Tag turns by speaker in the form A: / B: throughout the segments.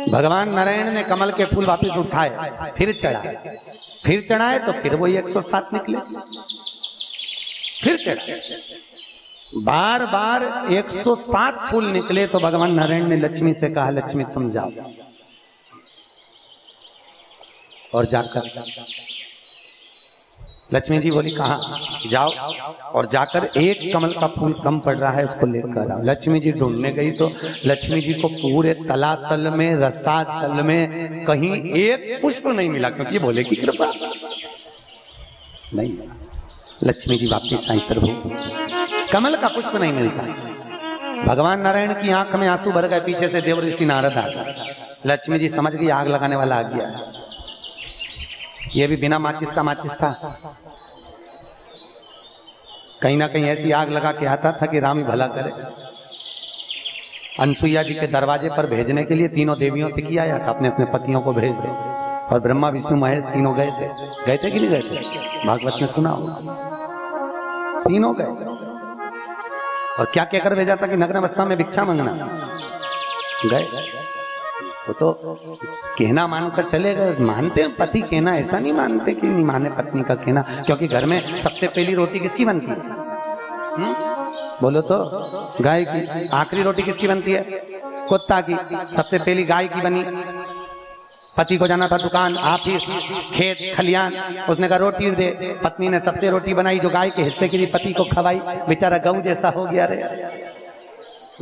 A: भगवान नारायण ने कमल के फूल वापस उठाए, फिर चढ़ाए तो फिर वही 107 निकले, फिर चढ़ाए, बार बार 107 फूल निकले। तो भगवान नारायण ने लक्ष्मी से कहा, लक्ष्मी तुम जाओ, और जाकर लक्ष्मी जी बोली कहाँ? जाओ और जाकर एक कमल का फूल कम पड़ रहा है उसको लेकर आओ। लक्ष्मी जी ढूंढने गई तो लक्ष्मी जी को पूरे तलातल में, रसातल में कहीं एक पुष्प नहीं मिला, क्योंकि भोले की कृपा नहीं मिला। लक्ष्मी जी वापिस आई, प्रभु कमल का पुष्प नहीं मिलता। भगवान नारायण की आंख में आंसू भर गए। पीछे से देव ऋषि नारद आ गए। लक्ष्मी जी समझ गई आग लगाने वाला आ गया है। ये भी बिना माचिस का माचिस था, कहीं ना कहीं ऐसी आग लगा के आता था कि राम ही भला करे। अनसुईया जी के दरवाजे पर भेजने के लिए तीनों देवियों से किया आया था, अपने अपने पतियों को भेज दे। और ब्रह्मा विष्णु महेश तीनों गए थे कि नहीं गए थे? भागवत में सुना होगा, तीनों गए। और क्या कहकर भेजा था कि नग्न अवस्था में भिक्षा मांगना। गए वो तो कहना मानकर चले गए। मानते हैं पति कहना, ऐसा नहीं मानते कि नहीं माने पत्नी का कहना, क्योंकि घर में सबसे पहली रोटी किसकी बनती है? बोलो तो गाय की। आखिरी रोटी किसकी बनती है? कुत्ता की। सबसे पहली गाय की बनी। पति को जाना था दुकान, ऑफिस, खेत, खलियान, उसने कहा रोटी दे। पत्नी ने सबसे रोटी बनाई जो गाय के हिस्से की थी, पति को खवाई। बेचारा गऊ जैसा हो गया रे,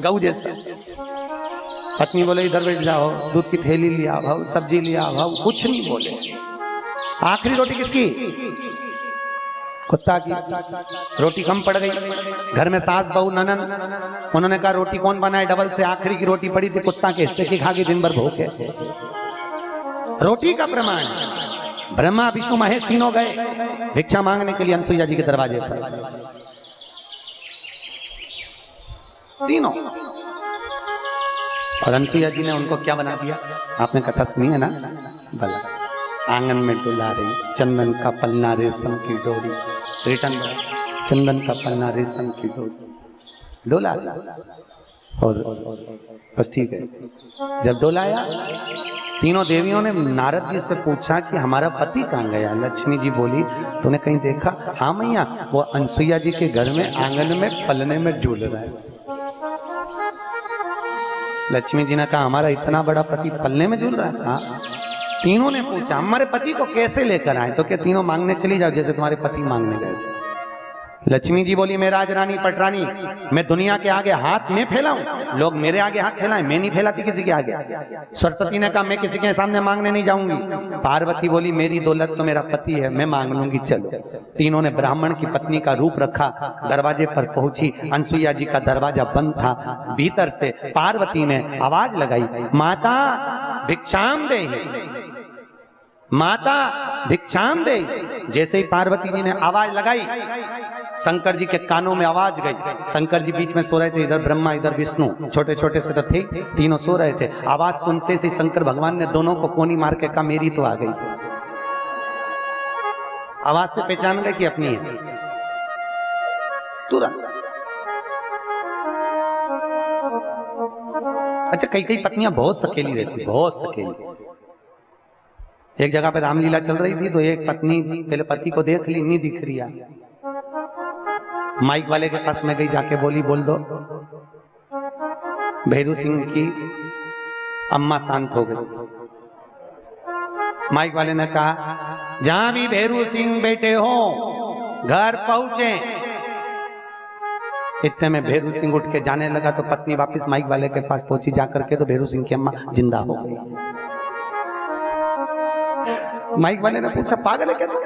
A: गऊ जैसा। पत्नी बोले इधर बैठ जाओ, दूध की थैली लिया भाव, सब्जी लिया भाव, कुछ नहीं बोले। आखिरी रोटी किसकी? कुत्ता की। रोटी कम पड़ गई। घर में सास बहू ननन, उन्होंने कहा रोटी कौन बनाए डबल से। आखिरी की रोटी पड़ी थी, कुत्ता के हिस्से की खा के दिन भर भूखे। रोटी का प्रमाण। ब्रह्मा विष्णु महेश तीनों गए भिक्षा मांगने के लिए अनसुईया जी के दरवाजे पर, तीनों। और अनसुईया जी ने उनको क्या बना दिया? आपने कथा सुनी है ना? भला आंगन में डुला रही, चंदन का पन्ना रेशम की डोरी। रिटर्न चंदन का पन्ना रेशम की डोरी डोला। और बस ठीक है। जब डोलाया, तीनों देवियों ने नारद जी से पूछा कि हमारा पति कहाँ गया? लक्ष्मी जी बोली तूने कहीं देखा? हाँ मैया, वो अनसुईया जी के घर में आंगन में पलने में झूल रहा है। लक्ष्मी जी ने कहा हमारा इतना बड़ा पति पलने में झूल रहा है? हाँ। तीनों ने पूछा हमारे पति को कैसे लेकर आए? तो क्या तीनों मांगने चली जाओ जैसे तुम्हारे पति मांगने गए थे। लक्ष्मी जी बोली मैं राजरानी पटरानी, मैं दुनिया के आगे हाथ में फैलाऊं? लोग मेरे आगे हाथ फैलाएं, मैं नहीं फैलाती किसी के आगे। सरस्वती ने कहा मैं किसी के सामने मांगने नहीं जाऊंगी। पार्वती बोली मेरी दौलत तो मेरा पति है, मैं मांग लूंगी, चलो। तीनों ने ब्राह्मण की पत्नी का रूप रखा, दरवाजे पर पहुंची। अनसुईया जी का दरवाजा बंद था। भीतर से पार्वती ने आवाज लगाई, माता भिक्षाम दे, माता भिक्षाम दे। जैसे ही पार्वती जी ने आवाज लगाई, शंकर जी के कानों में आवाज गई। शंकर जी बीच में सो रहे थे, इधर ब्रह्मा इधर विष्णु, छोटे छोटे से तो थे, तीनों सो रहे थे। आवाज सुनते से शंकर भगवान ने दोनों को कोनी मार के कहा मेरी तो आ गई। आवाज से पहचान गए कि अपनी है तुरंत। अच्छा, कई कई पत्नियां बहुत सकेली रहती, बहुत सकेली। एक जगह पे रामलीला चल रही थी तो एक पत्नी पहले पति को देख ली, नहीं दिख रही, माइक वाले के पास में गई, जाके बोली बोल दो भैरू सिंह की अम्मा शांत हो गई। माइक वाले ने कहा जहां भी भैरू सिंह बैठे हो घर पहुंचे। इतने में भैरू सिंह उठ के जाने लगा तो पत्नी वापस माइक वाले के पास पहुंची, जाकर के तो भैरू सिंह की अम्मा जिंदा हो गई। माइक वाले ने पूछा पागल है क्या तू?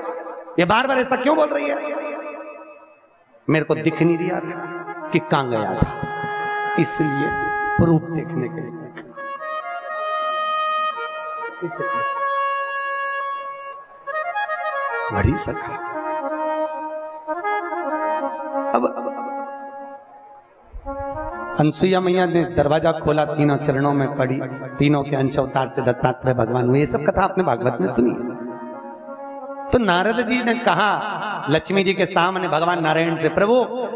A: ये बार बार ऐसा क्यों बोल रही है? मेरे को दिख नहीं दिया था कि कहां गया था, इसलिए प्रूफ देखने के लिए। बड़ी सखा। अब अनसुईया मैया ने दरवाजा खोला, तीनों चरणों में पड़ी, तीनों के अंश अवतार से दत्तात्रेय भगवान हुए। ये सब कथा आपने भागवत में सुनी है। तो नारद जी ने कहा लक्ष्मी जी के सामने भगवान नारायण से, प्रभु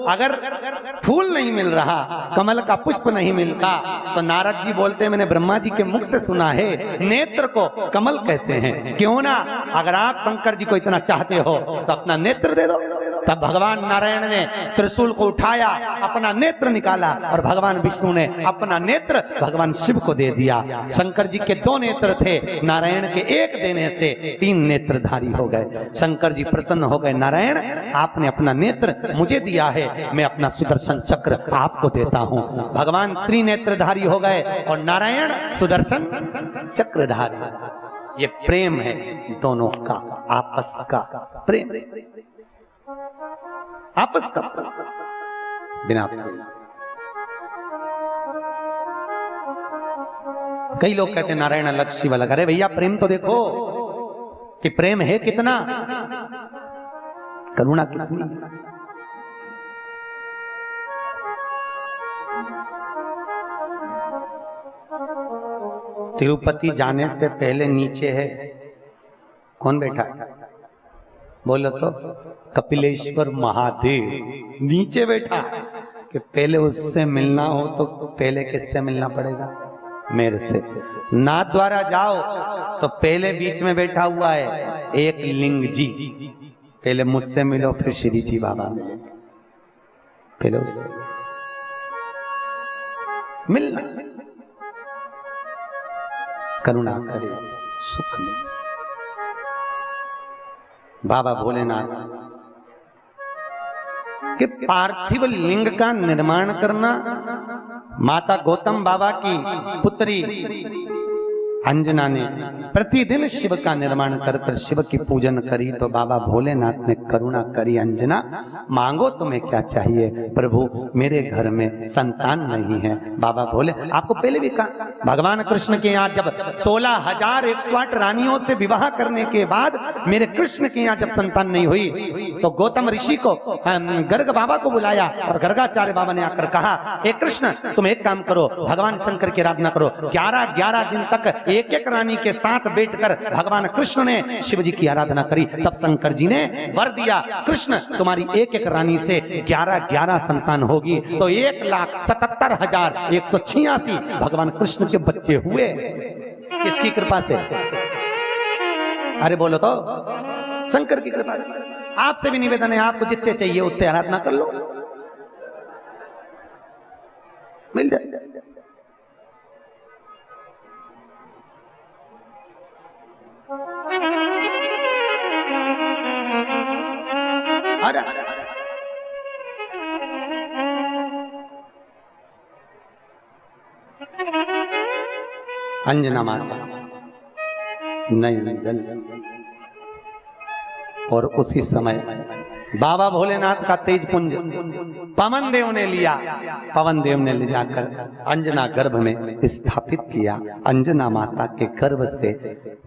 A: अगर फूल नहीं मिल रहा, कमल का पुष्प नहीं मिलता, तो नारद जी बोलते हैं मैंने ब्रह्मा जी के मुख से सुना है नेत्र को कमल कहते हैं, क्यों ना अगर आप शंकर जी को इतना चाहते हो तो अपना नेत्र दे दो। तब भगवान नारायण ने त्रिशूल को उठाया, अपना नेत्र निकाला और भगवान विष्णु ने अपना नेत्र भगवान शिव को दे दिया। शंकर जी के 2 नेत्र थे, नारायण के 1 देने से 3 नेत्रधारी हो गए। शंकर जी प्रसन्न हो गए, नारायण आपने अपना नेत्र मुझे दिया है, मैं अपना सुदर्शन चक्र आपको देता हूं। भगवान त्रिनेत्रधारी हो गए और नारायण सुदर्शन चक्रधारी। ये प्रेम है दोनों का, आपस का प्रेम, आपस का बिना प्रेम। कई लोग कहते हैं नारायण अलग शिव अलग। अरे भैया प्रेम तो देखो कि प्रेम है कितना, करुणा कितनी। तिरुपति जाने से पहले नीचे है कौन बैठा है? बोलो तो कपिलेश्वर महादेव नीचे बैठा कि पहले उससे मिलना हो तो पहले किससे मिलना पड़ेगा? मेरे से। नाथ द्वारा जाओ तो पहले बीच में बैठा हुआ है एक लिंग जी, पहले मुझसे मिलो फिर श्री जी बाबा मिले, पहले उससे मिलना। करुणा करे, सुख में। बाबा भोलेनाथ के पार्थिव लिंग का निर्माण करना, माता गौतम बाबा की पुत्री अंजना ने प्रतिदिन शिव का निर्माण कर कर शिव की पूजन करी, तो बाबा भोलेनाथ ने करुणा करी, अंजना मांगो तुम्हें क्या चाहिए? प्रभु मेरे घर में संतान नहीं है। बाबा भोले, आपको पहले भी कहा, भगवान कृष्ण के यहाँ जब 16,108 रानियों से विवाह करने के बाद मेरे कृष्ण के यहाँ जब संतान नहीं हुई तो गौतम ऋषि को, गर्ग बाबा को बुलाया और गर्गाचार्य बाबा ने आकर कहा, हे कृष्ण तुम एक काम करो, भगवान शंकर की आराधना करो। 11 दिन तक एक एक रानी के साथ बैठकर भगवान कृष्ण ने शिव जी की आराधना करी। तब शंकर जी ने वर दिया, कृष्ण तुम्हारी एक एक रानी से 11 संतान होगी, तो 1,77,186 भगवान कृष्ण के बच्चे हुए। किसकी कृपा से? अरे बोलो तो, शंकर की कृपा। आपसे भी निवेदन है, आपको जितने चाहिए उतने आराधना कर लो, मिल जाए। अंजना माता नहीं जल, और उसी समय बाबा भोलेनाथ का तेज पुंज पवन देव ने लिया, पवन देव ने ले जाकर अंजना गर्भ में स्थापित किया। अंजना माता के गर्भ से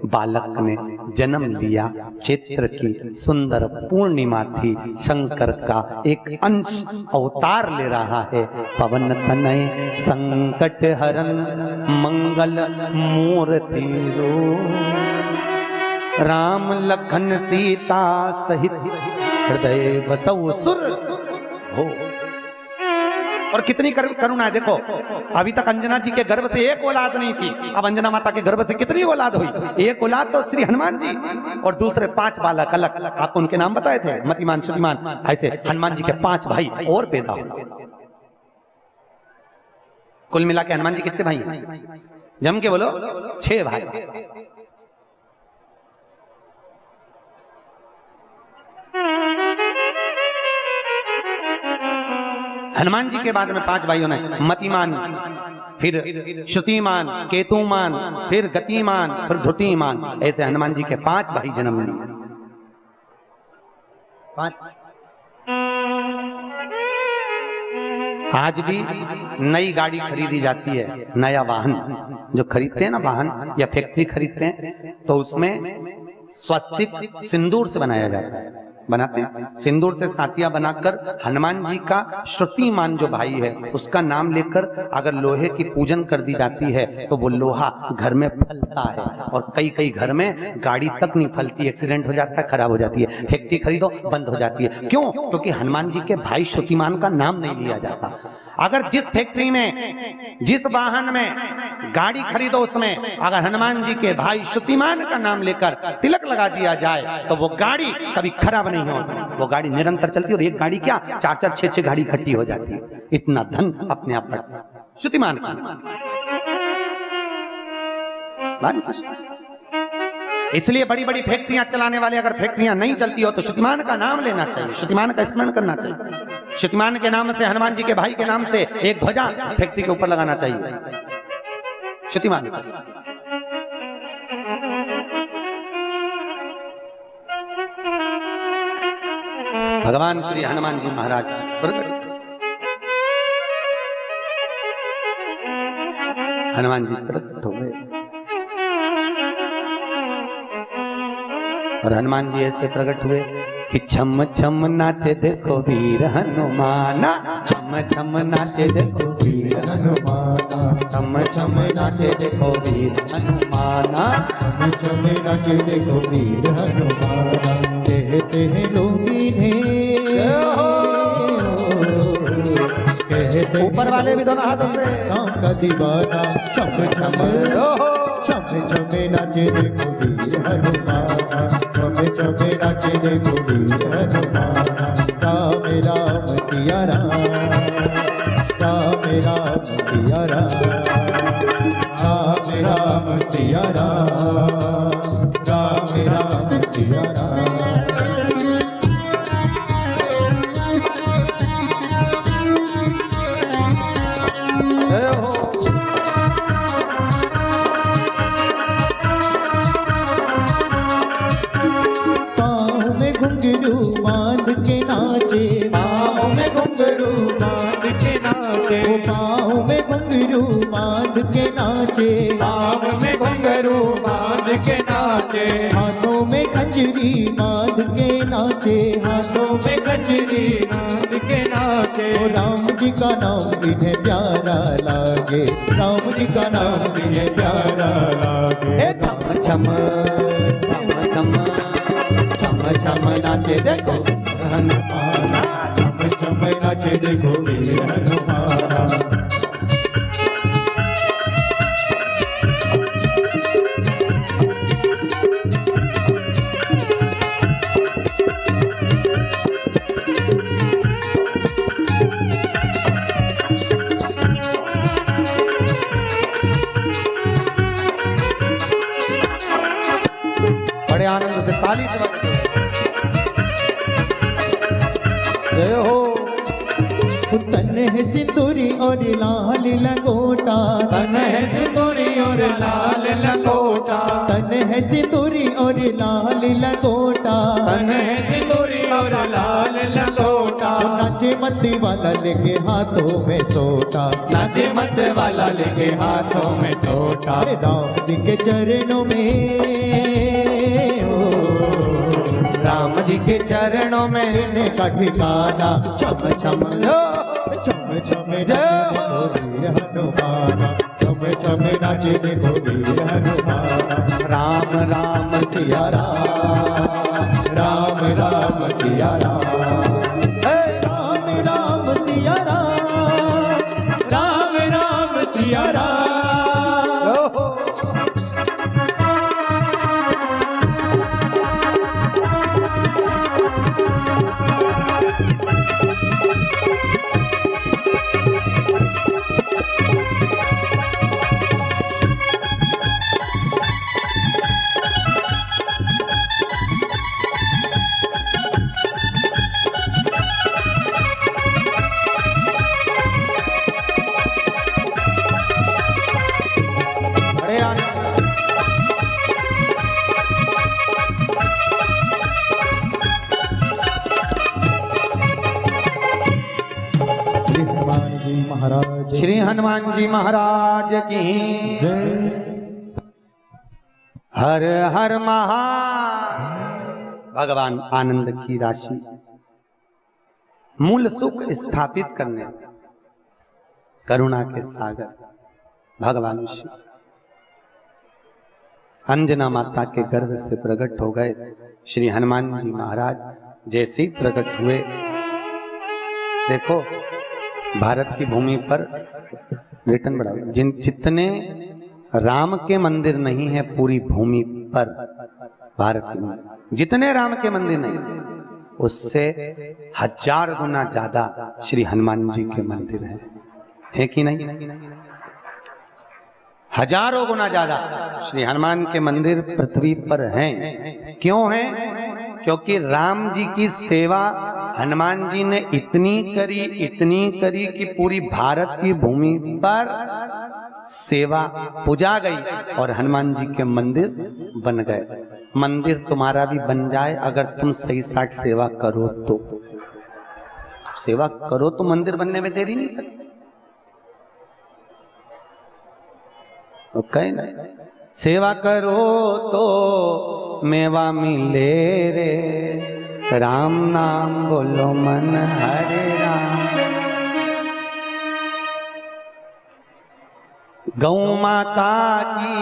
A: बालक ने जन्म लिया। चैत्र की सुंदर पूर्णिमा थी, शंकर का एक अंश अवतार ले रहा है। पवन तनय संकट हरन मंगल मूर्ति राम लखन सीता सहित हृदय बसौ सुर हो। और कितनी करुणा है देखो, अभी तक अंजना जी के गर्भ से एक औलाद नहीं थी, अब अंजना माता के गर्भ से कितनी औलाद हुई? एक औलाद तो श्री हनुमान जी और दूसरे 5 बालक अलग। आपको उनके नाम बताए थे, मतिमान, श्रुतिमान, ऐसे हनुमान जी के 5 भाई और पैदा हुए। कुल मिला के हनुमान जी कितने भाई हैं? जम के बोलो, 6 भाई। हनुमान जी के बाद में 5 भाइयों ने मतिमान, फिर श्रुतिमान, केतुमान, फिर गतिमान, फिर धुतिमान, ऐसे हनुमान जी के 5 भाई जन्म लिए। 5। आज भी नई गाड़ी खरीदी जाती है, नया वाहन जो खरीदते हैं ना, वाहन या फैक्ट्री खरीदते हैं, तो उसमें स्वस्तिक सिंदूर से बनाया जाता है। बनाते हैं। सिंदूर से साटिया बनाकर हनुमान जी का श्रुतिमान जो भाई है उसका नाम लेकर अगर लोहे की पूजन कर दी जाती है तो वो लोहा घर में फलता है। और कई कई घर में गाड़ी तक नहीं फलती, एक्सीडेंट हो जाता है, खराब हो जाती है। फैक्ट्री खरीदो बंद हो जाती है। क्यों? क्योंकि हनुमान जी के भाई श्रुतिमान का नाम नहीं लिया जाता। अगर जिस फैक्ट्री में, जिस वाहन में गाड़ी खरीदो उसमें अगर हनुमान जी के भाई श्रुतिमान का नाम लेकर तिलक लगा दिया जाए तो वो गाड़ी कभी खराब नहीं होती, वो गाड़ी निरंतर चलती है। और एक गाड़ी क्या 4-4, 6-6 गाड़ी इकट्ठी हो जाती है। इतना धन अपने आप बढ़ता है श्रुतिमान का। इसलिए बड़ी बड़ी फैक्ट्रियां चलाने वाले अगर फैक्ट्रियां नहीं चलती हो तो श्रुतिमान का नाम लेना चाहिए, श्रुतिमान का स्मरण करना चाहिए। श्रुतिमान के नाम से, हनुमान जी के भाई के नाम से एक ध्वजा फैक्ट्री के ऊपर लगाना चाहिए। श्रुतिमान भगवान श्री हनुमान जी महाराज हनुमान जी प्रकट हो गए और हनुमान जी ऐसे प्रकट हुए कि छम छम नाचे देखो वीर हनुमाना, छम छम नाचे देखो वीर हनुमाना, छम छम नाचे देखो वीर हनुमाना,
B: छम छम नाचे देखो वीर हनुमाना। कहते हैं लोग इन्हें, कहते
A: ऊपर वाले भी दोनों हाथों से
B: राम का दीवाना। छम छम छम छम नाचे देखो वीर हनुमाना, छम छम नाचे देखो वीर हनुमाना। राम राम सिया राम, राम राम सिया राम, राम राम सिया राम, राम राम सिया राम। बांध के नाचे, पाँव में घुंघरू बांध के नाचे, पाँव में घुंघरू बांध के नाचे, पाँव में घुंघरू बांध के नाचे। हाथों में कंजरी बांध के नाचे, हाथों में कंजरी बांध के नाचे। राम जी का नाम इन्हें प्यारा लागे, राम जी का नाम इन्हें प्यारा लागे।
A: छम छम छम छम छम छम नाचे देखो
B: हनुमाना, छम छम नाचे देखो वीर हनुमाना।
A: बड़े आनंद से ताली से जय हो।
B: तन है सिंदूरी और लाल लंगोटा, तन है सिंदूरी और लाल लंगोटा, तन है सिंदूरी और लाल लंगोटा, तन है सिंदूरी और लाल लंगोटा। नाचे मत वाला लेके हाथों में सोटा, नाचे मत वाला लेके हाथों में सोटा। राम जी के चरणों में, राम जी के चरणों में इन्हें का ठिकाना। छम छम छम छम देखो वीर हनुमाना, छम छम नाचे देखो वीर हनुमाना। राम राम सिया राम, राम राम सिया राम, राम राम सिया राम, राम राम सिया राम।
A: श्री हनुमान जी महाराज की जय। हर हर भगवान आनंद की राशि, मूल सुख स्थापित करने, करुणा के सागर भगवान शिव अंजना माता के गर्भ से प्रकट हो गए। श्री हनुमान जी महाराज जैसे ही प्रकट हुए, देखो भारत की भूमि पर रिटर्न बढ़ाओ, जितने राम के मंदिर नहीं है पूरी भूमि पर, भारत की भूमि जितने राम के मंदिर नहीं, उससे 1000 गुना ज्यादा श्री हनुमान जी के मंदिर हैं, है कि नहीं? हजारों गुना ज्यादा श्री हनुमान के मंदिर पृथ्वी पर हैं। क्यों हैं? क्योंकि राम जी की सेवा हनुमान जी ने इतनी करी कि पूरी भारत की भूमि पर सेवा पूजा गई और हनुमान जी के मंदिर बन गए। मंदिर तुम्हारा भी बन जाए अगर तुम सही साठ सेवा करो तो। सेवा करो तो मंदिर बनने में देरी नहीं लगती। कहीं नहीं, सेवा करो तो मेवा मिले रे, राम नाम बोलो मन हरे राम। गौ माता की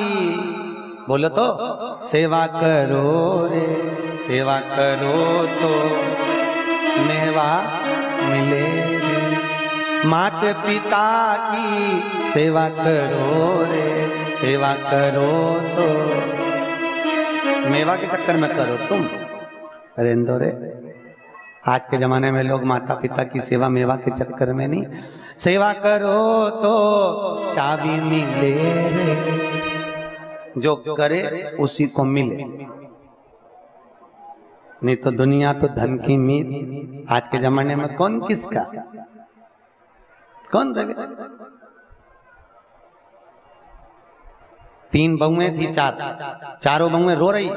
A: बोलो तो सेवा करो रे, सेवा करो तो मेवा मिले रे। मात पिता की सेवा करो रे, सेवा करो तो मेवा के चक्कर में करो तुम। अरे इंदौरे, आज के जमाने में लोग माता पिता की सेवा मेवा के चक्कर में नहीं, सेवा करो तो चाबी मिले रे, जो करे उसी को मिले। नहीं तो दुनिया तो धन की मीत। आज के जमाने में कौन किसका, कौन देगा? 3 बहुएं थी, 4 बहुएं रो रही,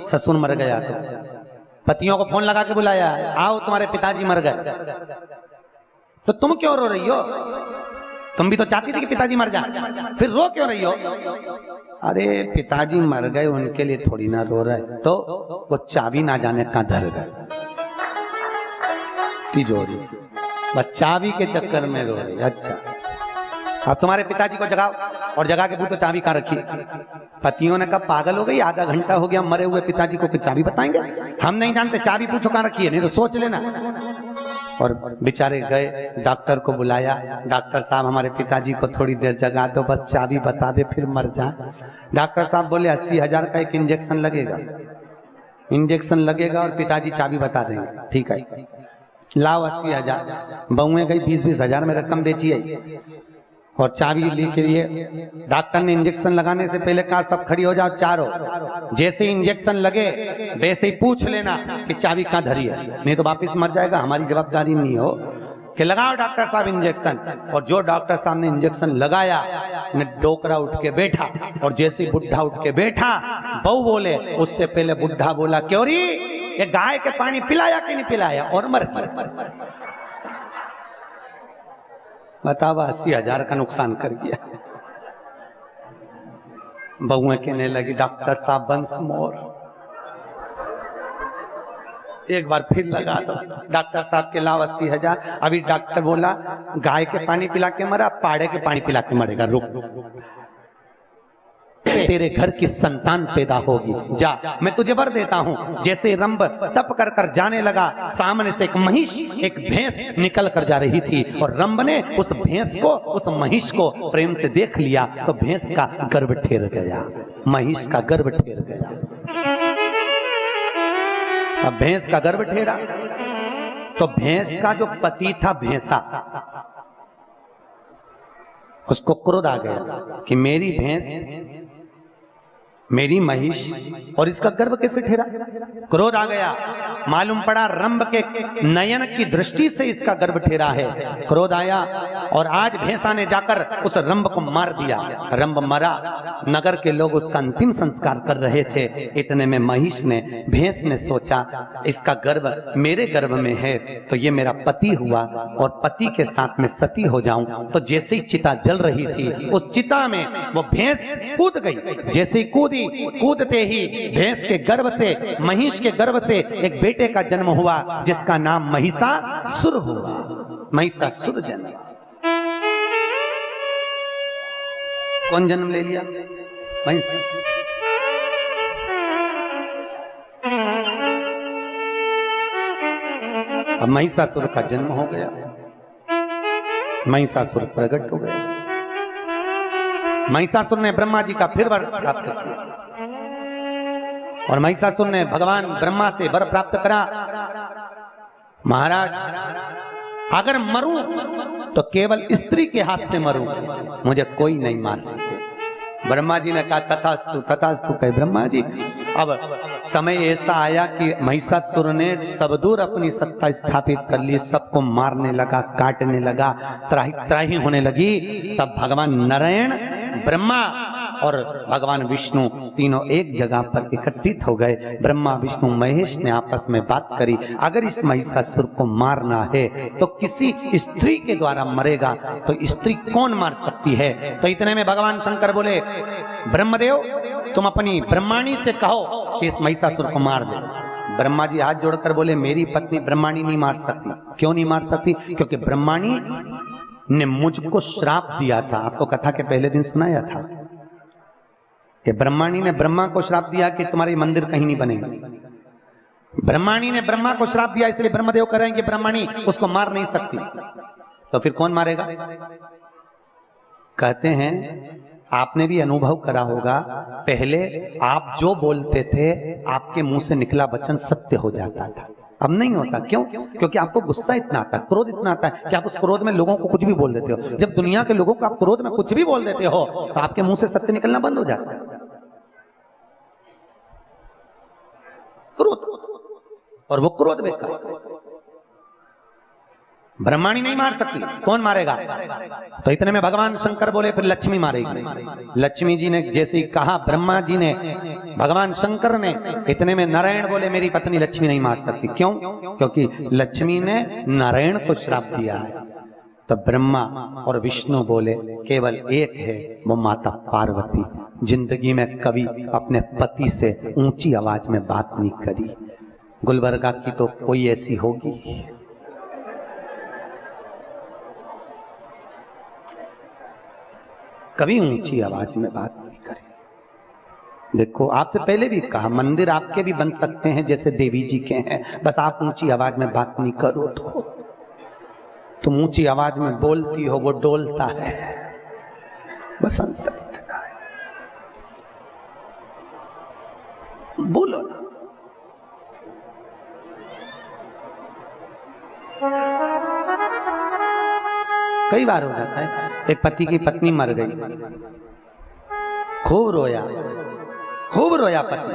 A: ससुर मर गया तो पतियों को फोन लगा के बुलाया, आओ तुम्हारे पिताजी मर गए। तो तुम क्यों रो रही हो? तुम भी तो चाहती थी कि पिताजी मर जाए, फिर रो क्यों रही हो? अरे पिताजी मर गए उनके लिए थोड़ी ना रो रहे, तो वो चाबी ना जाने कहां धर गए तिजोरी, बस चाबी के चक्कर में रो रही। अच्छा, अब तुम्हारे पिताजी को जगाओ और जगा के पूछो चाबी कहां रखी। पतियों ने कहा पागल हो गई, आधा घंटा हो गया मरे हुए पिताजी को चाबी बताएंगे? हम नहीं जानते, चाबी पूछो कहां रखी है, नहीं तो सोच लेना। और बेचारे गए, डॉक्टर को बुलाया, डॉक्टर साहब हमारे पिताजी को थोड़ी देर जगा दो, बस चाबी बता दे फिर मर जाए। डॉक्टर साहब बोले 80,000 का एक इंजेक्शन लगेगा, इंजेक्शन लगेगा और पिताजी चाबी बता देंगे। ठीक है, लाओ 80,000। बहुएं गई 20-20 हजार में रकम बेची है और चाबी ली के लिए डॉक्टर ने इंजेक्शन लगाने से पहले कहा सब खड़ी हो जाओ चारों, जैसे इंजेक्शन लगे वैसे ही पूछ लेना कि चाबी कहां धरी है, नहीं तो वापिस मर जाएगा, हमारी जवाबदारी नहीं हो। कि लगाओ डॉक्टर साहब इंजेक्शन। और जो डॉक्टर साहब ने इंजेक्शन लगाया ने डोकरा उठ के बैठा, और जैसे ही बुढ़ा उठ के बैठा बहू बोले, उससे पहले बुढ़ा बोला क्यों री ये गाय के पानी पिलाया कि नहीं पिलाया, और मर बताओ 80,000 का नुकसान कर गया। बहुएं कहने लगी डॉक्टर साहब वंस मोर, एक बार फिर लगा दो। डॉक्टर साहब के लाओ 80,000। अभी डॉक्टर बोला गाय के पानी पिला के मरा, पाड़े के पानी पिला के मरेगा, रुक। तेरे घर की संतान पैदा होगी, जा मैं तुझे वर देता हूँ। जैसे रंभ तप कर कर जाने लगा, सामने से एक महिष एक भैंस निकल कर जा रही थी, और रंभ ने उस भैंस को उस महिष को प्रेम से देख लिया तो भैंस का गर्भ ठेर गया, महिष का गर्भ ठेर गया। अब भैंस का गर्भ ठेरा तो भैंस का जो पति था भैंसा, उसको क्रोध आ गया कि मेरी भैंस मेरी महिष और इसका गर्भ कैसे ठेरा। क्रोध आ गया, मालूम पड़ा रंभ के नयन की दृष्टि से इसका गर्भ ठेरा है। क्रोध आया और आज भैंसा ने जाकर उस रंभ को मार दिया। रंभ मरा, नगर के लोग उसका अंतिम संस्कार कर रहे थे। इतने में महिष ने भैंस ने सोचा इसका गर्भ मेरे गर्भ में है तो ये मेरा पति हुआ, और पति के साथ में सती हो जाऊं। तो जैसे ही चिता जल रही थी उस चिता में वो भैंस कूद गई। जैसे ही कूदी कूदते ही भैंस के गर्भ से, महिष के गर्भ से एक बेटे का जन्म हुआ जिसका नाम महिषासुर हुआ। महिषासुर जन्म। कौन जन्म ले लिया? महिषासुर। अब महिषासुर का जन्म हो गया, महिषासुर प्रकट हो गया। महिषासुर ने ब्रह्मा जी का फिर वर प्राप्त किया और महिषासुर ने भगवान ब्रह्मा से वर प्राप्त करा, महाराज अगर मरूं तो केवल स्त्री के हाथ से मरूं, मुझे कोई नहीं मार सके। ब्रह्मा जी ने कहा तथास्तु तथास्तु। कहे ब्रह्मा जी अब समय ऐसा आया कि महिषासुर ने सब दूर अपनी सत्ता स्थापित कर ली, सबको मारने लगा, काटने लगा, त्राही त्राही होने लगी। तब भगवान नारायण, ब्रह्मा और भगवान विष्णु तीनों एक जगह पर एकत्रित हो गए। ब्रह्मा विष्णु महेश ने आपस में बात करी, अगर इस महिषासुर को मारना है तो किसी स्त्री के द्वारा मरेगा, तो स्त्री कौन मार सकती है? तो इतने में भगवान शंकर बोले, ब्रह्मदेव तुम अपनी ब्रह्माणी से कहो कि इस महिषासुर को मार दे। ब्रह्मा जी हाथ जोड़कर बोले, मेरी पत्नी ब्रह्माणी नहीं मार सकती। क्यों नहीं मार सकती? क्योंकि ब्रह्माणी ने मुझको श्राप दिया था। आपको कथा के पहले दिन सुनाया था कि ब्रह्माणी ने ब्रह्मा को श्राप दिया कि तुम्हारी मंदिर कहीं नहीं बनेगा। ब्रह्माणी ने ब्रह्मा को श्राप दिया, इसलिए ब्रह्मदेव कह रहे हैं कि ब्रह्माणी उसको मार नहीं सकती। तो फिर कौन मारेगा? कहते हैं आपने भी अनुभव करा होगा, पहले आप जो बोलते थे आपके मुंह से निकला वचन सत्य हो जाता था, अब नहीं होता। क्यों? क्योंकि आपको गुस्सा इतना आता है, क्रोध इतना आता है कि आप उस क्रोध में लोगों को कुछ भी बोल देते हो। जब दुनिया के लोगों को आप क्रोध में कुछ भी बोल देते हो तो आपके मुंह से सत्य निकलना बंद हो जाता है। क्रोध, और वो क्रोध बेकार। ब्रह्माणी नहीं मार सकती, कौन मारेगा? तो इतने में भगवान शंकर बोले फिर लक्ष्मी मारेगी। लक्ष्मी जी ने जैसे ही कहा ब्रह्मा जी ने, भगवान शंकर ने, इतने में नारायण बोले मेरी पत्नी लक्ष्मी नहीं मार सकती। क्यों? क्योंकि लक्ष्मी ने नारायण को श्राप दिया है। तो ब्रह्मा और विष्णु बोले केवल एक है, वो माता पार्वती। जिंदगी में कभी अपने पति से ऊंची आवाज में बात नहीं करी। गुलबर्गा की तो कोई ऐसी होगी। कभी ऊंची आवाज में बात नहीं करी। देखो आपसे पहले भी कहा, मंदिर आपके भी बन सकते हैं जैसे देवी जी के हैं, बस आप ऊंची आवाज में बात नहीं करो। तो तुम ऊंची आवाज में बोलती हो, वो डोलता है। बस अंतर इतना है, बोलो ना। कई बार हो जाता है, एक पति की पत्नी मर गई, खूब रोया, खूब रोया पति।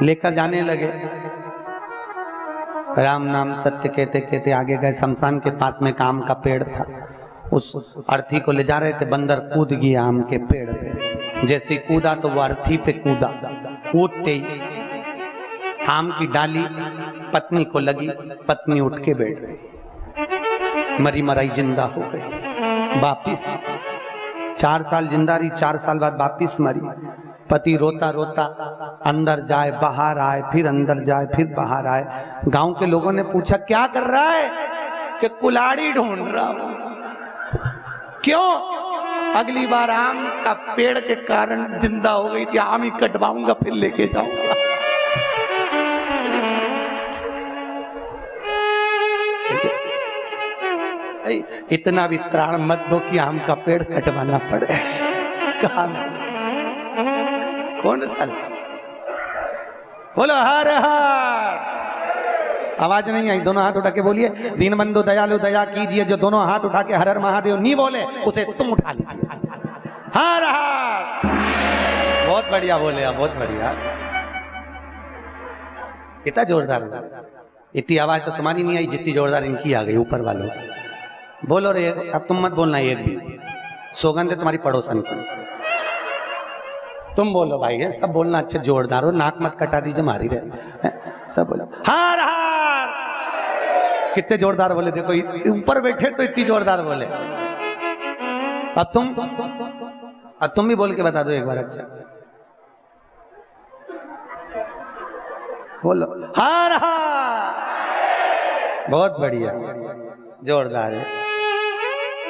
A: लेकर जाने लगे, राम नाम सत्य कहते कहते आगे गए। शमशान के पास में आम का पेड़ था, उस अर्थी को ले जा रहे थे, बंदर कूद गया आम के पेड़ पे। जैसे कूदा तो वो अर्थी पे कूदा, कूदते ही आम की डाली पत्नी को लगी, पत्नी उठ के बैठ गई, मरी मराई जिंदा हो गई। वापिस 4 साल जिंदा रही, 4 साल बाद वापिस मरी। पति रोता रोता अंदर जाए बाहर आए, फिर अंदर जाए फिर बाहर आए। गांव के लोगों ने पूछा क्या कर रहा है? कि कुल्हाड़ी ढूंढ रहा हूं। क्यों? अगली बार आम का पेड़ के कारण जिंदा हो गई थी, आम ही कटवाऊंगा फिर लेके जाऊंगा। इतना भी त्राण मत दो कि आम का पेड़ कटवाना पड़े। कहा कौन सा? बोलो हर हर। आवाज नहीं आई, दोनों हाथ उठा के बोलिए, दीनबंधु दयालु दया कीजिए। जो दोनों हाथ उठा के हर हर महादेव नहीं बोले उसे तुम उठा लीजिए। हर हर। बहुत बढ़िया बोले आप, बहुत बढ़िया। कितना जोरदार, इतनी आवाज तो तुम्हारी नहीं आई जितनी जोरदार इनकी आ गई ऊपर वालों। बोलो रे, अब तुम मत बोलना एक भी, सौगंध है तुम्हारी पड़ोसन की। तुम बोलो भाई, है सब बोलना अच्छे जोरदार हो, नाक मत कटा दीजिए मारी रहे। सब बोलो हार हार। कितने जोरदार बोले, देखो ऊपर बैठे तो इतनी जोरदार बोले। अब तुम अब तुम भी बोल के बता दो एक बार। अच्छा बोलो, हर हर। बहुत बढ़िया, जोरदार है।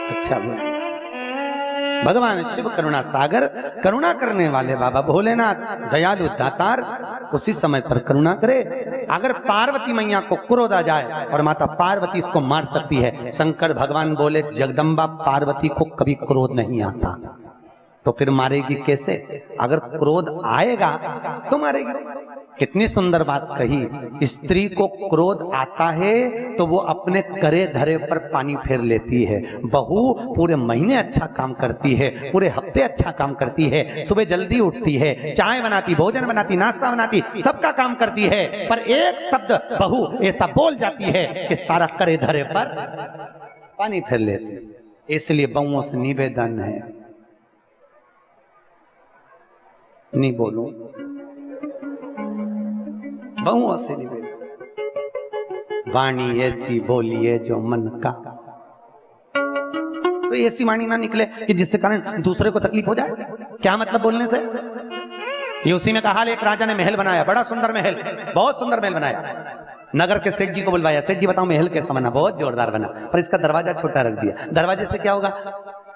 A: अच्छा बोलो। भगवान शिव करुणा सागर, करुणा करने वाले बाबा भोलेनाथ दयालु दातार उसी समय पर करुणा करे। अगर पार्वती मैया को क्रोध आ जाए और माता पार्वती इसको मार सकती है, शंकर भगवान बोले जगदम्बा पार्वती को कभी क्रोध नहीं आता, तो फिर मारेगी कैसे? अगर क्रोध आएगा तो मारेगी। कितनी सुंदर बात कही। स्त्री को क्रोध आता है तो वो अपने करे धरे पर पानी फेर लेती है। बहू पूरे महीने अच्छा काम करती है, पूरे हफ्ते अच्छा काम करती है, सुबह जल्दी उठती है, चाय बनाती, भोजन बनाती, नाश्ता बनाती, सबका काम करती है, पर एक शब्द बहू ऐसा बोल जाती है कि सारा करे धरे पर पानी फेर लेती है। इसलिए बहुओं से निवेदन है, नहीं बोलूं, बहुओं से निवेदन, वाणी ऐसी बोलिए जो मन का। तो ऐसी वाणी ना निकले कि जिससे कारण दूसरे को तकलीफ हो जाए। क्या मतलब बोलने से? ये उसी में कहा, एक राजा ने महल बनाया, बड़ा सुंदर महल, बहुत सुंदर महल बनाया। नगर के सेठ जी को बुलवाया, सेठ जी बताओ महल कैसा बना? बहुत जोरदार बना, पर इसका दरवाजा छोटा रख दिया। दरवाजे से क्या होगा?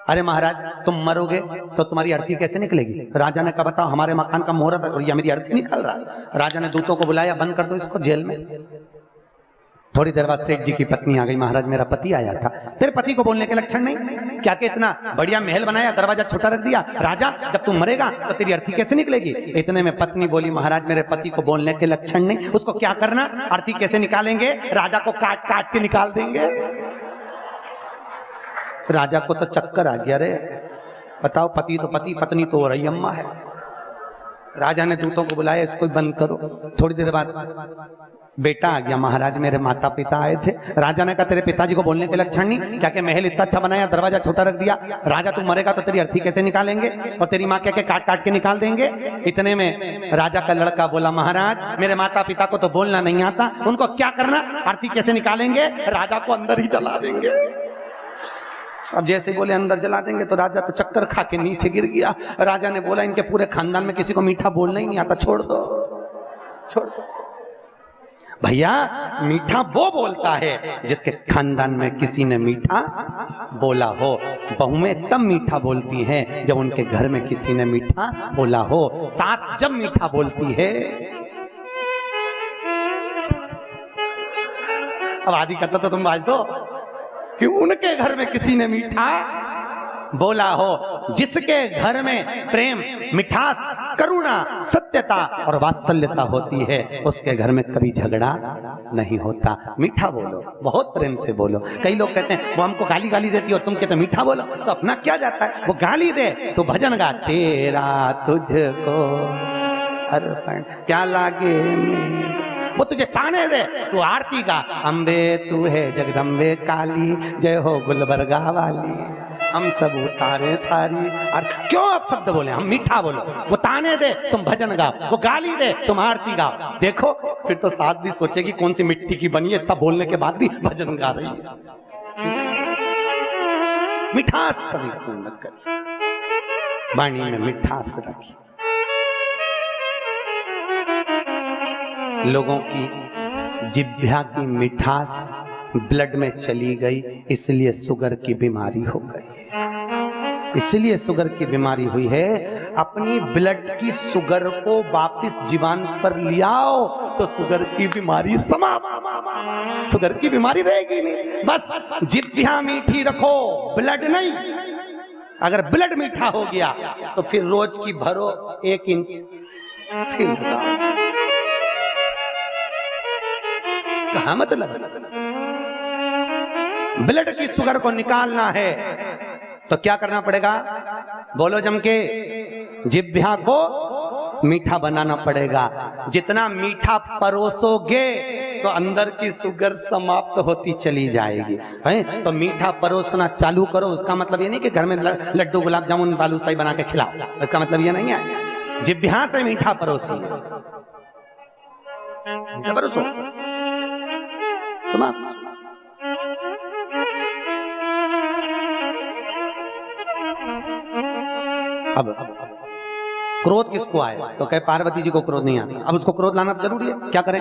A: अरे महाराज तुम मरोगे तो तुम्हारी अर्थी कैसे निकलेगी? राजा ने कहा बताओ, हमारे मकान का मुहूर्त है और ये मेरी अर्थी निकल रहा। राजा ने दूतों को बुलाया, बंद कर दो इसको जेल में। थोड़ी देर बाद सेठ जी की पत्नी आ गई, महाराज मेरा पति आया था। तेरे पति को बोलने के लक्षण नहीं? क्या कि इतना बढ़िया महल बनाया, दरवाजा छोटा रख दिया। राजा जब तुम मरेगा तो तेरी अर्थी कैसे निकलेगी? इतने में पत्नी बोली, महाराज मेरे पति को बोलने के लक्षण नहीं, उसको क्या करना? अर्थी कैसे निकालेंगे? राजा को काट काट के निकाल देंगे। राजा को तो चक्कर आ गया रे, बताओ पति तो पति, पत्नी तो रही अम्मा है। राजा ने दूतों को बुलाया, इसको बंद करो। थोड़ी देर बाद बेटा आ गया, महाराज मेरे माता पिता आए थे। राजा ने कहा तेरे पिताजी को बोलने के लक्षण नहीं? क्या कि महल इतना अच्छा बनाया, दरवाजा छोटा रख दिया। राजा तू मरेगा तो तेरी अर्थी कैसे निकालेंगे? और तेरी माँ क्या काट काट के निकाल देंगे। इतने में राजा का लड़का बोला, महाराज मेरे माता पिता को तो बोलना नहीं आता, उनको क्या करना? अर्थी कैसे निकालेंगे? राजा को अंदर ही जला देंगे। अब जैसे बोले अंदर जला देंगे तो राजा तो चक्कर खा के नीचे गिर गया। राजा ने बोला इनके पूरे खानदान में किसी को मीठा बोलना ही नहीं आता, छोड़ दो, छोड़ दो। भैया मीठा वो बोलता है जिसके खानदान में किसी ने मीठा बोला हो। बहुएं तब मीठा बोलती हैं जब उनके घर में किसी ने मीठा बोला हो। सास जब मीठा बोलती है, अब आदि कहता तो तुम बाज दो कि उनके घर में किसी ने मीठा बोला हो। जिसके घर में प्रेम, मिठास, करुणा, सत्यता और वात्सल्यता होती है, उसके घर में कभी झगड़ा नहीं होता। मीठा बोलो, बहुत प्रेम से बोलो। कई लोग कहते हैं वो हमको गाली गाली देती है और तुम कहते मीठा बोलो, तो अपना क्या जाता है? वो गाली दे तो भजन गा, तेरा तुझको अर्पण क्या लागे मेरा। वो तुझे ताने दे तू आरती गा, अम्बे तू है जगदम्बे काली, जय हो गुलबर्गा वाली, हम सब उतारे थारी। और क्यों आप शब्द बोले? हम मीठा बोलो। वो ताने दे तुम भजन गाओ, वो गाली दे तुम आरती गाओ। देखो फिर तो सास भी सोचेगी कौन सी मिट्टी की बनी है, तब बोलने के बाद भी भजन गा रही है। मिठास कभी खून मत करिए, वाणी में मिठास रखिए। लोगों की जिह्वा की मिठास ब्लड में चली गई, इसलिए शुगर की बीमारी हो गई। इसलिए शुगर की बीमारी हुई है। अपनी ब्लड की शुगर को वापस जीवान पर लियाओ तो शुगर की बीमारी समाप्त। शुगर की बीमारी रहेगी नहीं। बस जिह्वा मीठी रखो, ब्लड नहीं। अगर ब्लड मीठा हो गया तो फिर रोज की भरो 1 इंच फिर कहा मतलब। ब्लड की शुगर को निकालना है तो क्या करना पड़ेगा? बोलो जम के, जिह्वा को मीठा बनाना पड़ेगा। जितना मीठा परोसोगे तो अंदर की शुगर समाप्त होती चली जाएगी। है तो मीठा परोसना चालू करो। उसका मतलब ये नहीं कि घर में लड्डू गुलाब जामुन बालूशाही बना के खिलाओ, इसका मतलब ये नहीं है। जिह्वा से मीठा परोसो, परोसो समाप्त। अब क्रोध किसको आए तो कहे पार्वती जी को क्रोध नहीं आता। अब उसको क्रोध लाना तो जरूरी है, क्या करें?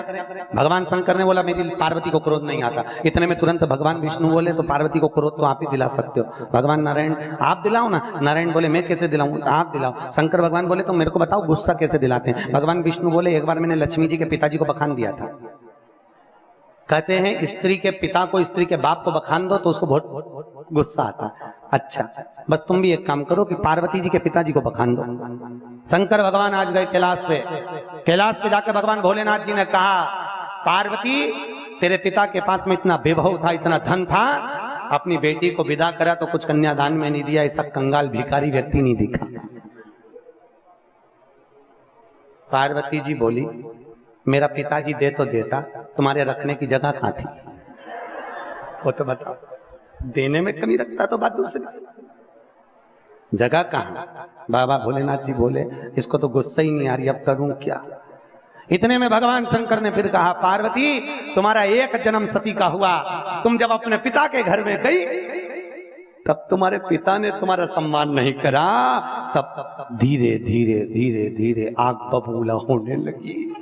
A: भगवान शंकर ने बोला मेरी पार्वती को क्रोध नहीं आता। इतने में तुरंत भगवान विष्णु बोले तो पार्वती को क्रोध तो आप ही दिला सकते हो। भगवान नारायण आप दिलाओ ना। नारायण बोले मैं कैसे दिलाऊं? आप दिलाओ। शंकर भगवान बोले तो मेरे को बताओ गुस्सा कैसे दिलाते हैं? भगवान विष्णु बोले एक बार मैंने लक्ष्मी जी के पिताजी को बखान दिया था। कहते हैं स्त्री के पिता को स्त्री के बाप को बखान दो तो उसको बहुत गुस्सा आता। अच्छा बस तुम भी एक काम करो कि पार्वती जी के पिताजी को बखान दो। शंकर भगवान आज गए कैलाश पे। कैलाश पे जाकर भगवान भोलेनाथ जी ने कहा पार्वती तेरे पिता के पास में इतना वैभव था, इतना धन था, अपनी बेटी को विदा करा तो कुछ कन्यादान में नहीं दिया, ऐसा कंगाल भिखारी व्यक्ति नहीं दिखा। पार्वती जी बोली मेरा पिताजी दे तो देता, तुम्हारे रखने की जगह कहां थी? वो तो बताओ। देने में कमी रखता तो बात दूसरी, जगह कहां? बाबा भोलेनाथ जी बोले इसको तो गुस्सा ही नहीं आ रही, अब करूं क्या? इतने में भगवान शंकर ने फिर कहा पार्वती तुम्हारा एक जन्म सती का हुआ, तुम जब अपने पिता के घर में गई तब तुम्हारे पिता ने तुम्हारा सम्मान नहीं करा, तब धीरे धीरे धीरे धीरे आग बबूला होने लगी।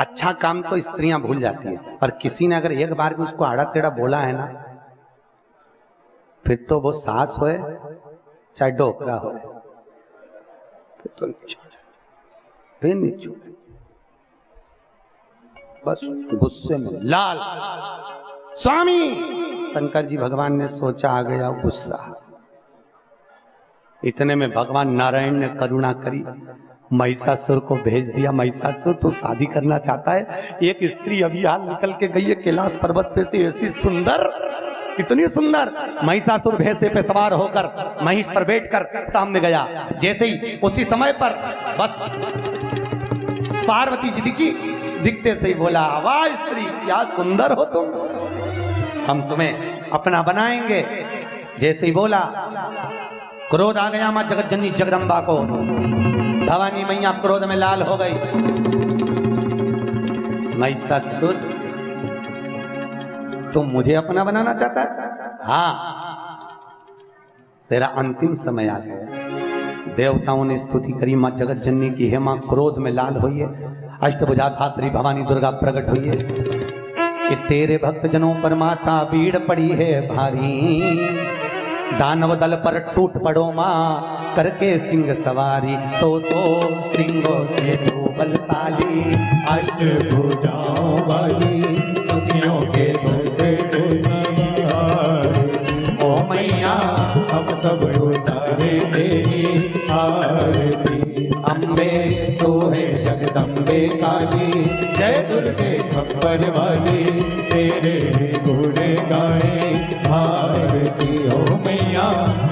A: अच्छा काम तो स्त्रियां भूल जाती है, पर किसी ने अगर एक बार भी उसको आड़ा टेढ़ा बोला है ना, फिर तो वो सास होए चाहे डोकरा होए, फिर तो फिर नीचू, बस गुस्से में लाल। स्वामी शंकर जी भगवान ने सोचा आ गया गुस्सा। इतने में भगवान नारायण ने करुणा करी, महिषासुर को भेज दिया। महिषासुर तो शादी करना चाहता है। एक स्त्री अभी हाल निकल के गई है कैलाश पर्वत पे से, ऐसी सुंदर, इतनी सुंदर। महिषासुर भैंसे पे सवार होकर महिष पर बैठकर सामने गया। जैसे ही उसी समय पर बस पार्वती जी दिखी, दिखते से ही बोला वाह स्त्री क्या सुंदर हो तुम, हम तुम्हें अपना बनाएंगे। जैसे ही बोला क्रोध आ गया मां जगत जननी जगदम्बा को। भवानी मैया क्रोध में लाल हो गई। महिषासुर तुम मुझे अपना बनाना चाहता है? हाँ तेरा अंतिम समय आ गया। देवताओं ने स्तुति करी मां जगत जननी की, हे मां क्रोध में लाल हुई है, अष्टभुजा धात्री भवानी दुर्गा प्रकट हुई है कि तेरे भक्त जनों पर माता भीड़ पड़ी है भारी। दानव दल पर टूट पड़ो मां करके सिंह सवारी, सो सिंहों से तू बलशाली,
B: अष्टभुजाओं वाली दुनियों के सर को संहार। ओ मैया हम सब उतारे तेरी आरती। अम्बे तू है जगदम्बे काली, जय दुर्गे खप्पर वाली, तेरे गुण गाए आरती। ओ मैया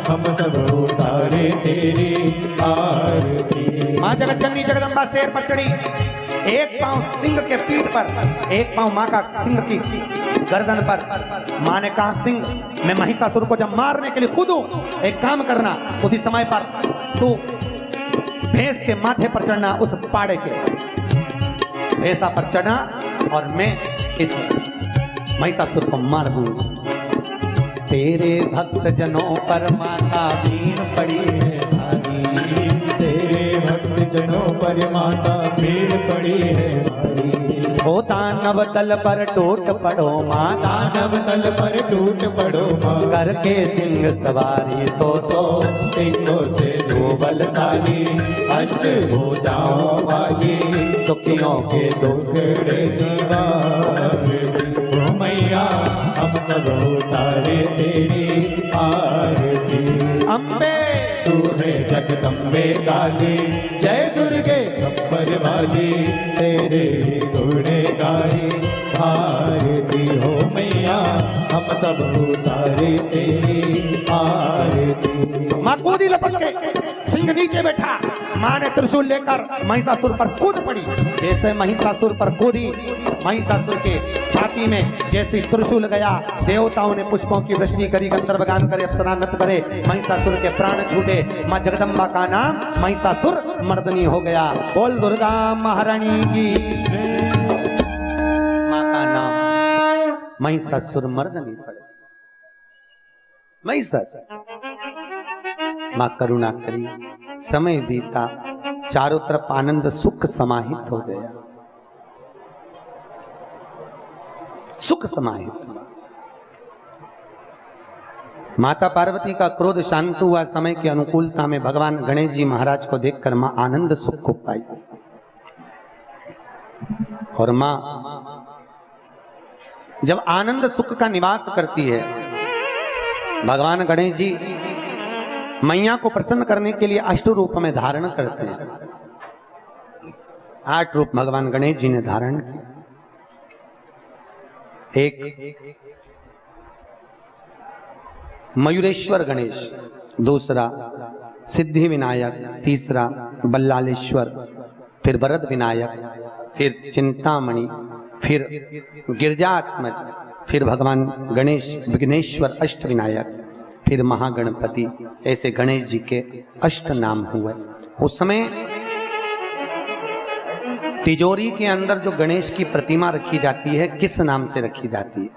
B: हम सब उतारे तेरी आरती।
A: मां जगत जननी जगदम्बा शेर पर चढ़ी, एक पांव सिंह के पीठ पर, एक पांव मां का सिंह की गर्दन पर। मां ने कहा सिंह मैं महिषासुर को जब मारने के लिए कूदूं, एक काम करना उसी समय पर तू भैंस के माथे पर चढ़ना, उस पाड़े के भैंसा पर चढ़ना और मैं इस महिषासुर को मार दूंगा। तेरे भक्त जनों पर माता भीड़ पड़ी है भारी,
B: तेरे भक्त जनों पर माता भीड़ पड़ी है भारी।
A: ओ दानव दल पर टूट पड़ो मां,
B: दानव दल पर टूट पड़ो मां,
A: करके सिंह सवारी, सो
B: सिंहों से तू बलशाली, अष्टभुजाओं वाली
A: दुखियों के
B: टुकड़े निवार। ओ मैया हम सब उतारे तेरी आरती।
A: अम्बे
B: तू है जगदम्बे काली, जय दुर्गे खप्पर वाली, तेरे गुण गाए आरती। हो मैया हम सब उतारे तेरी आरती।
A: मां कूदी लपक के, सिंह नीचे बैठा। मां ने त्रिशूल लेकर महिषासुर पर कूद पड़ी। जैसे महिषासुर पर कूदी, महिषासुर के छाती में जैसे त्रिशूल गया, देवताओं ने पुष्पों की वृष्टि करी, गंधर्व गान करे, अप्सरा नृत्य करे, महिषासुर के प्राण छूटे। मां जगदम्बा का नाम महिषासुर मर्दनी हो गया। बोल दुर्गा महारानी की। मां का नाम महिषासुर मर्दनी पड़े। महिषासुर मां करुणा करी, समय बीता, चारों तरफ आनंद सुख समाहित हो गया, सुख समाहित। माता पार्वती का क्रोध शांत हुआ। समय की अनुकूलता में भगवान गणेश जी महाराज को देखकर मां आनंद सुख को पाई और मां जब आनंद सुख का निवास करती है, भगवान गणेश जी मैया को प्रसन्न करने के लिए 8 रूप में धारण करते हैं। 8 रूप भगवान गणेश जी ने धारण किए। एक मयूरेश्वर गणेश, दूसरा सिद्धि विनायक, तीसरा बल्लालेश्वर, फिर वरद विनायक, फिर चिंतामणि, फिर गिरजात्मज, फिर भगवान गणेश विघ्नेश्वर अष्ट विनायक, फिर महागणपति। ऐसे गणेश जी के 8 नाम हुए। उस समय तिजोरी के अंदर जो गणेश की प्रतिमा रखी जाती है, किस नाम से रखी जाती है?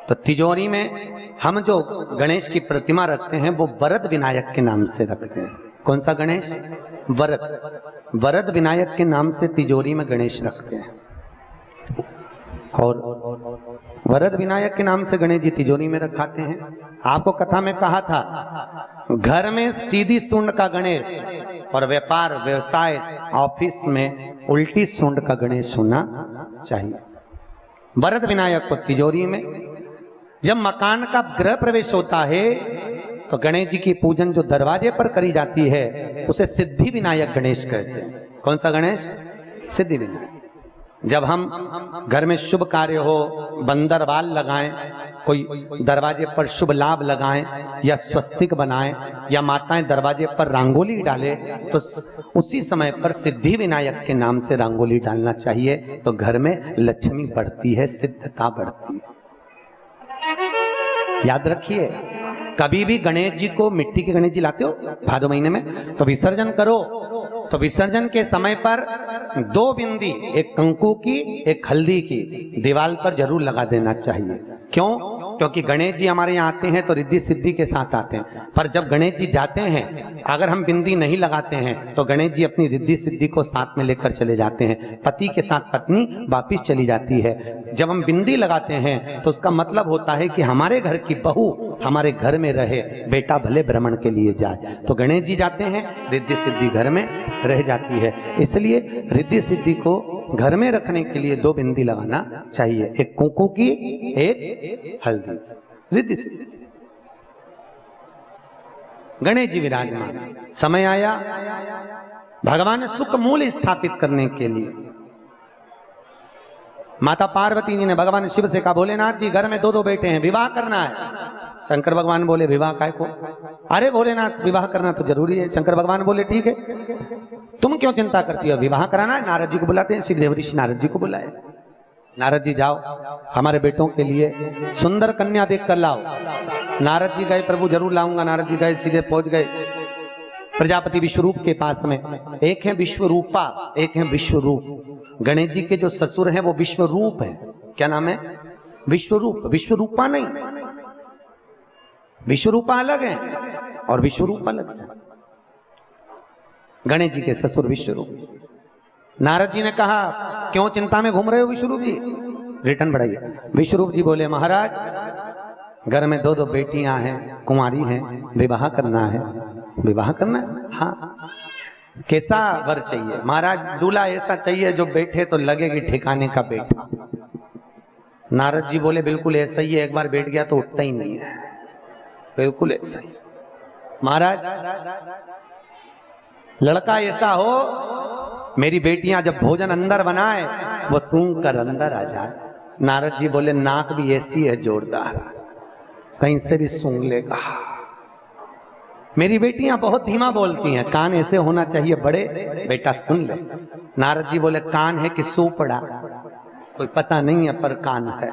A: तो तिजोरी में हम जो गणेश की प्रतिमा रखते हैं वो वरद विनायक के नाम से रखते हैं। कौन सा गणेश? वरद। वरद विनायक के नाम से तिजोरी में गणेश रखते हैं। और वरद विनायक के नाम से गणेश जी तिजोरी में रखाते हैं। आपको कथा में कहा था, घर में सीधी सूंड का गणेश और व्यापार व्यवसाय ऑफिस में उल्टी सूंड का गणेश होना चाहिए। वरद विनायक को तिजोरी में। जब मकान का गृह प्रवेश होता है तो गणेश जी की पूजन जो दरवाजे पर करी जाती है उसे सिद्धि विनायक गणेश कहते हैं। कौन सा गणेश? सिद्धि विनायक। जब हम घर में शुभ कार्य हो, बंदरवाल लगाएं, कोई दरवाजे पर शुभ लाभ लगाएं या स्वस्तिक बनाएं या माताएं दरवाजे पर रंगोली डालें, तो उसी समय पर सिद्धि विनायक के नाम से रंगोली डालना चाहिए। तो घर में लक्ष्मी बढ़ती है, सिद्धता बढ़ती है। याद रखिए, कभी भी गणेश जी को, मिट्टी के गणेश जी लाते हो भादो महीने में, तो विसर्जन करो तो विसर्जन के समय पर 2 बिंदी, एक कंकु की एक हल्दी की, दीवार पर जरूर लगा देना चाहिए। क्यों? क्योंकि गणेश जी हमारे यहाँ आते हैं तो रिद्धि सिद्धि के साथ आते हैं, पर जब गणेश जी जाते हैं अगर हम बिंदी नहीं लगाते हैं तो गणेश जी अपनी रिद्धि सिद्धि को साथ में लेकर चले जाते हैं। पति के साथ पत्नी वापिस चली जाती है। जब हम बिंदी लगाते हैं तो उसका मतलब होता है कि हमारे घर की बहू हमारे घर में रहे, बेटा भले भ्रमण के लिए जाए। तो गणेश जी जाते हैं, रिद्धि सिद्धि घर में रह जाती है। इसलिए रिद्धि सिद्धि को घर में रखने के लिए 2 बिंदी लगाना चाहिए, एक कुंकू की, एक हल्दी। रिद्धि सिद्धि। गणेश जी विराजमान। समय आया भगवान ने सुख मूल स्थापित करने के लिए माता पार्वती जी ने भगवान शिव से कहा, भोलेनाथ जी घर में 2 बेटे हैं, विवाह करना है। शंकर भगवान बोले, विवाह काय को? अरे भोलेनाथ, विवाह करना तो जरूरी है। शंकर भगवान बोले, ठीक है, तुम क्यों चिंता करती हो, विवाह कराना है। नारद जी को बुलाते हैं, श्रीदेव ऋषि नारद जी को बुलाए। नारद जी जाओ, हमारे बेटों के लिए सुंदर कन्या देख कर लाओ। नारद जी गए, प्रभु जरूर लाऊंगा। नारद जी गए, सीधे पहुंच गए प्रजापति विश्वरूप के पास में। एक है विश्वरूपा, एक है विश्वरूप। गणेश जी के जो ससुर हैं वो विश्वरूप है। क्या नाम है? विश्वरूप। विश्वरूपा नहीं, विश्वरूपा अलग है और विश्वरूप अलग है। गणेश जी के ससुर विश्वरूप। नारद जी ने कहा, क्यों चिंता में घूम रहे हो विश्वरूप जी? रिटर्न बढ़ाइए। विश्वरूप जी बोले, महाराज घर में 2 बेटियां हैं, कुंवारी हैं, विवाह करना है। विवाह करना है? हाँ। कैसा वर चाहिए? महाराज दूल्हा ऐसा चाहिए जो बैठे तो लगेगी ठिकाने का बेटा। नारद जी बोले, बिल्कुल ऐसा ही है, एक बार बैठ गया तो उठता ही नहीं है। बिल्कुल ऐसा ही। महाराज लड़का ऐसा हो, मेरी बेटियां जब भोजन अंदर बनाए वो सूंघ कर अंदर आ जाए। नारद जी बोले, नाक भी ऐसी है जोरदार, कहीं से भी सूंघ लेगा। मेरी बेटियां बहुत धीमा बोलती हैं, कान ऐसे होना चाहिए बड़े, बेटा सुन ले। नारद जी बोले, कान है कि सूपड़ा? कोई पता नहीं है पर कान है।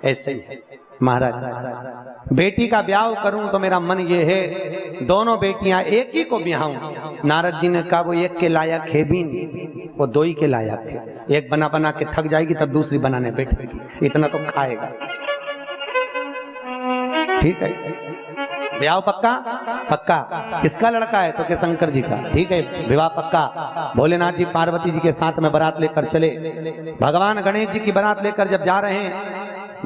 A: ऐसे ही है महाराज। बेटी का ब्याह करूं तो मेरा मन ये है दोनों बेटियां एक ही को ब्याहूं। नारद जी ने कहा, वो एक के लायक है भी नहीं, वो 2 ही के लायक है। एक बना बना के थक जाएगी तब दूसरी बनाने बैठेगी, इतना तो खाएगा। ठीक है। विवाह पक्का? पक्का। किसका लड़का है? तो के शंकर जी का। ठीक है, विवाह पक्का। भोलेनाथ जी पार्वती जी के साथ में बारात लेकर चले। भगवान गणेश जी की बारात लेकर जब जा रहे हैं,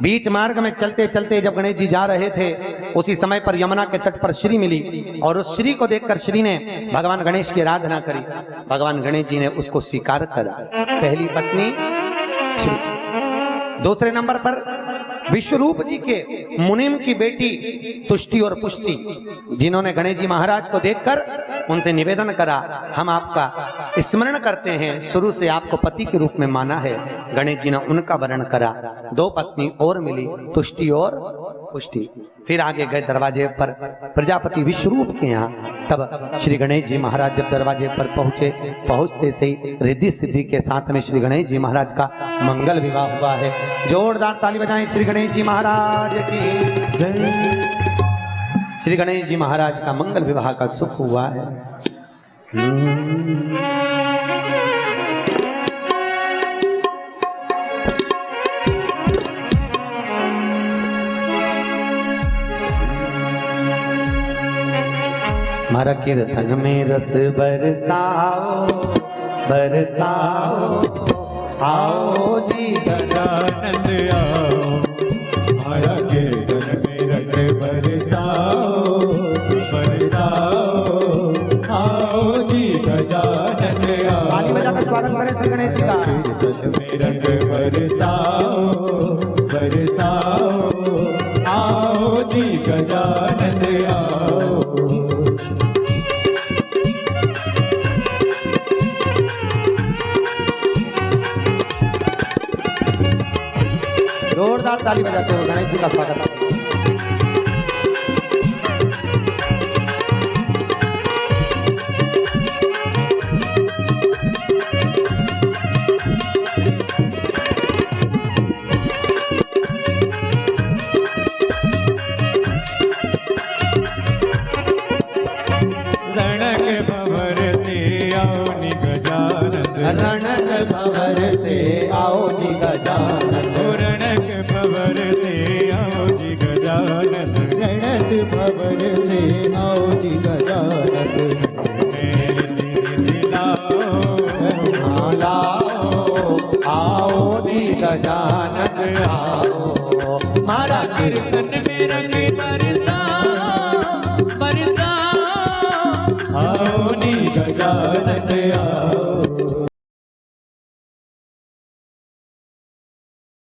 A: बीच मार्ग में चलते चलते जब गणेश जी जा रहे थे, उसी समय पर यमुना के तट पर श्री मिली और उस श्री को देखकर श्री ने भगवान गणेश की आराधना करी। भगवान गणेश जी ने उसको स्वीकार करा, पहली पत्नी श्री। दूसरे नंबर पर विश्वरूप जी के मुनिम की बेटी तुष्टि और पुष्टि, जिन्होंने गणेश जी महाराज को देखकर उनसे निवेदन करा, हम आपका स्मरण करते हैं, शुरू से आपको पति के रूप में माना है। गणेश जी ने उनका वर्ण करा। दो पत्नी और मिली, तुष्टि और पुष्टि। फिर आगे गए दरवाजे पर प्रजापति विश्वरूप के यहाँ। तब श्री गणेश जी महाराज जब दरवाजे पर पहुंचे, पहुंचते से ही रिद्धि सिद्धि के साथ में श्री गणेश जी महाराज का मंगल विवाह हुआ है। जोरदार ताली बजाएं श्री गणेश जी महाराज की जय। श्री गणेश जी महाराज का मंगल विवाह का सुख हुआ है। हमारा कीर्तन में रस बरसाओ बरसाओ, आओ जी
B: गजानंद आओ, हमारा कीर्तन में रस बरसाओ बरसाओ, आओ जी गजानंद आओ।
A: ताली बजाकर स्वागत करें श्री गणेश जी का।
B: कीर्तन में रस बरसाओ बरसाओ, आओ जी गजानंद आओ।
A: जोरदार ताली बजाते हुए गणेश जी का स्वागत।
B: रणक भंवर से आओ नि गजानंद,
A: रणक भंवर से आओ जी गजानंद,
B: रणक भंवर से आओ जी गजानंद, रणक भंवर से आओ जी गजानंद।
A: लाओ आओ जी गजानंद आओ,
B: मारा कीर्तन में रंग बरसा बरसा, आओ नि गजानंद आओ।